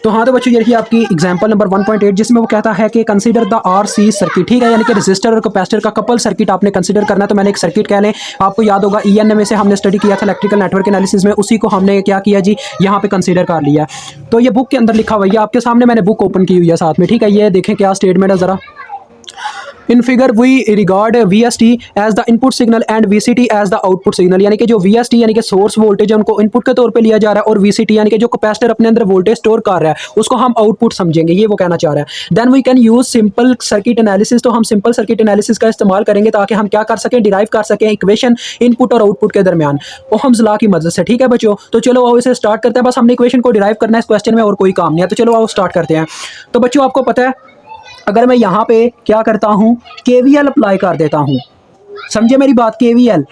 तो हाँ, तो बच्चों ये देखिए आपकी एग्जांपल नंबर 1.8 जिसमें वो कहता है कि कंसीडर द आरसी सर्किट, ठीक है, यानी कि रेजिस्टर और कैपेसिटर का कपल सर्किट आपने कंसीडर करना है। तो मैंने एक सर्किट कह लें, आपको याद होगा ईएन में से हमने स्टडी किया था इलेक्ट्रिकल नेटवर्क एनालिसिस में, उसी को हमने क्या किया जी, यहाँ पे कंसीडर कर लिया। तो ये बुक के अंदर लिखा हुआ है, आपके सामने मैंने बुक ओपन की हुई है साथ में, ठीक है। ये देखें क्या स्टेटमेंट है ज़रा। In figure we regard VST as the input signal and VCT as the output signal, यानी कि जो VST यानी कि सोर्स वोल्टेज है उनको इनपुट के तौर पे लिया जा रहा है, और VCT यानी कि जो कैपेसिटर अपने अंदर वोल्टेज स्टोर कर रहा है उसको हम आउटपुट समझेंगे, ये वो कहना चाह रहा है। Then we can use simple circuit analysis, तो हम सिंपल सर्किट एनालिसिस का इस्तेमाल करेंगे ताकि हम क्या कर सकें, डिराइव कर सकें इक्वेशन इनपुट और आउटपुट के दरमियान ओहम्स लॉ की मदद से, ठीक है बच्चों। तो चलो आओ इसे स्टार्ट करते हैं, बस हमने इक्वेशन को डिराइव करना है इस क्वेश्चन में, और कोई काम नहीं है। तो चलो आओ स्टार्ट करते हैं। तो बच्चों आपको पता है अगर मैं यहाँ पे क्या करता हूँ, KVL अप्लाई कर देता हूँ, समझे मेरी बात, KVL।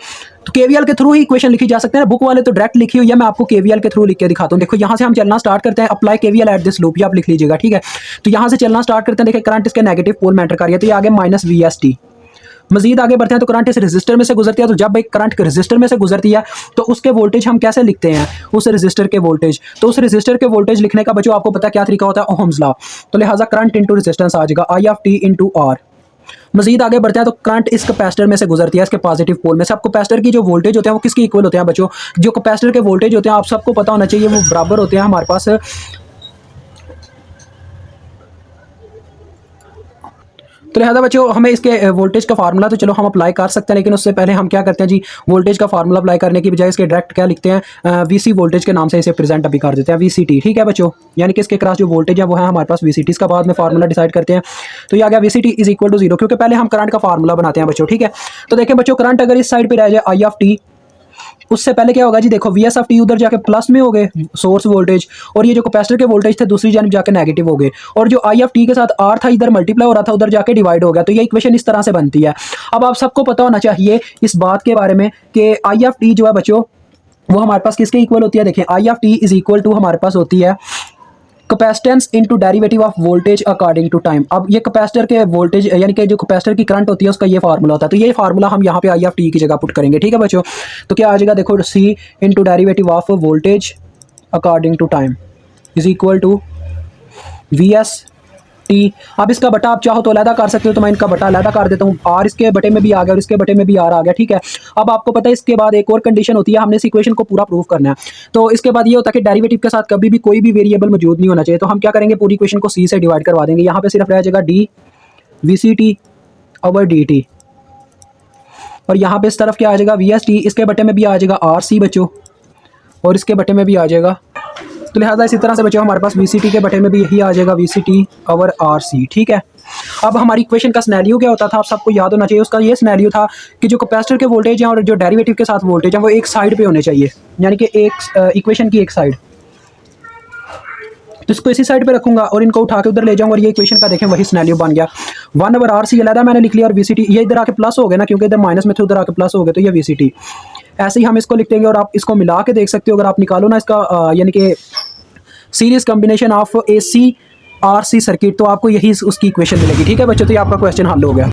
तो KVL के थ्रू ही इक्वेशन लिखी जा सकते हैं, बुक वाले तो डायरेक्ट लिखी हुई है, मैं आपको KVL के थ्रू लिख के दिखाता हूँ। देखो यहाँ से हम चलना स्टार्ट करते हैं, apply KVL at this loop, ये आप लिख लीजिएगा, ठीक है। तो यहाँ से चलना स्टार्ट करते हैं, देखिए करंट इसके नेगेटिव पोल में एंटर कर रही है, तो ये आगे -VST। मजीद आगे बढ़ते हैं तो करंट इस रेजिस्टर में से गुजरती है, तो जब एक करंट रेजिस्टर में से गुजरती है तो उसके वोल्टेज हम कैसे लिखते हैं, उस रेजिस्टर के वोल्टेज। तो उस रेजिस्टर के वोल्टेज लिखने का बच्चों आपको पता है क्या तरीका होता है, ओहम्स लॉ। तो लिहाजा करंट इंटू रेजिस्टेंस आ जाएगा I(t) इंटू R। मजीद आगे बढ़ते हैं तो करंट इस कैपेसिटर में से गुजरती है, इसके पॉजिटिव पोल में से। आपको कैपेसिटर की जो वोल्टेज होते हैं वो किसके इक्वल होते हैं बच्चों, जो कैपेसिटर के वोल्टेज होते हैं आप सबको पता होना चाहिए, वो बराबर होते हैं हमारे पास। तो लिहाजा बच्चों हमें इसके वोल्टेज का फार्मूला तो चलो हम अप्लाई कर सकते हैं, लेकिन उससे पहले हम क्या करते हैं जी, वोल्टेज का फार्मूला अप्लाई करने की बजाय इसके डायरेक्ट क्या लिखते हैं, VC वोल्टेज के नाम से इसे प्रेजेंट अभी कर देते हैं, VCT, ठीक है बच्चों। यानी कि इसके क्रॉस जो वोल्टेज है वो है हमारे पास VCT। इसका बाद में फार्मूला डिसाइड करते हैं, तो ये आ गया VCT इज इक्वल टू 0, क्योंकि पहले हम करंट का फार्मूला बनाते हैं बच्चों, ठीक है। तो देखें बच्चों करंट अगर इस साइड पर रह जाए I(t), उससे पहले क्या होगा जी, देखो VS(t) उधर जाके प्लस में हो गए सोर्स वोल्टेज, और ये जो कैपेसिटर के वोल्टेज थे दूसरी जानब जाके नेगेटिव हो गए, और जो I(t) के साथ R था इधर मल्टीप्लाई हो रहा था उधर जाके डिवाइड हो गया। तो ये इक्वेशन इस तरह से बनती है। अब आप सबको पता होना चाहिए इस बात के बारे में कि I(t) जो है बच्चों वो हमारे पास किसके इक्वल होती है, देखिए I(t) इज इक्वल टू हमारे पास होती है capacitance into derivative of voltage according to time. अब ये कैपेसिटर के वोल्टेज यानी कि जो कैपेसिटर की करंट होती है उसका ये फार्मूला होता है, तो ये फार्मूला हम यहाँ पे I(t) की जगह पुट करेंगे, ठीक है बच्चों। तो क्या आ जाएगा, देखो C into derivative of voltage according to time is equal to VS(t). अब इसका बटा आप चाहो तो अलहदा कर सकते हो, तो मैं इनका बटा अलहदा कर देता हूँ, R इसके बटे में भी आ गया और इसके बटे में भी R आ गया, ठीक है। अब आपको पता है इसके बाद एक और कंडीशन होती है, हमने इस इक्वेशन को पूरा प्रूव करना है। तो इसके बाद ये होता है कि डेरिवेटिव के साथ कभी भी कोई भी वेरिएबल मौजूद नहीं होना चाहिए, तो हम क्या करेंगे, पूरी इक्वेशन को C से डिवाइड करवा देंगे, यहाँ पे सिर्फ रह जाएगा D VCT ओवर DT, और यहाँ पे इस तरफ क्या आ जाएगा VST, इसके बटे में भी आ जाएगा RC बच्चों, और इसके बटे में भी आ जाएगा। तो लिहाजा इसी तरह से बच्चों हमारे पास VCT के बटे में भी यही आ जाएगा VCT ओवर RC, ठीक है। अब हमारी इक्वेशन का सिनेरियो क्या होता था, आप सबको याद होना चाहिए, उसका ये सिनेरियो था कि जो कैपेसिटर के वोल्टेज हैं और जो डेरिवेटिव के साथ वोल्टेज हैं वो एक साइड पे होने चाहिए, यानी कि एक इक्वेशन की एक साइड। तो इसको इसी साइड पे रखूंगा और इनको उठा के उधर ले जाऊंगा, और ये इक्वेशन का देखें वही सिनेरियो बन गया। 1/RC अलहदा मैंने लिख लिया, और VCT ये इधर आके प्लस हो गए ना, क्योंकि इधर माइनस में थे उधर आके प्लस हो गए, तो ये VCT। ऐसे ही हम इसको लिख देंगे, और आप इसको मिला के देख सकते हो, अगर आप निकालो ना इसका यानी कि series combination of AC RC circuit, तो आपको यही उसकी इक्वेशन मिलेगी, ठीक है बच्चों। तो ये आपका क्वेश्चन हल हो गया।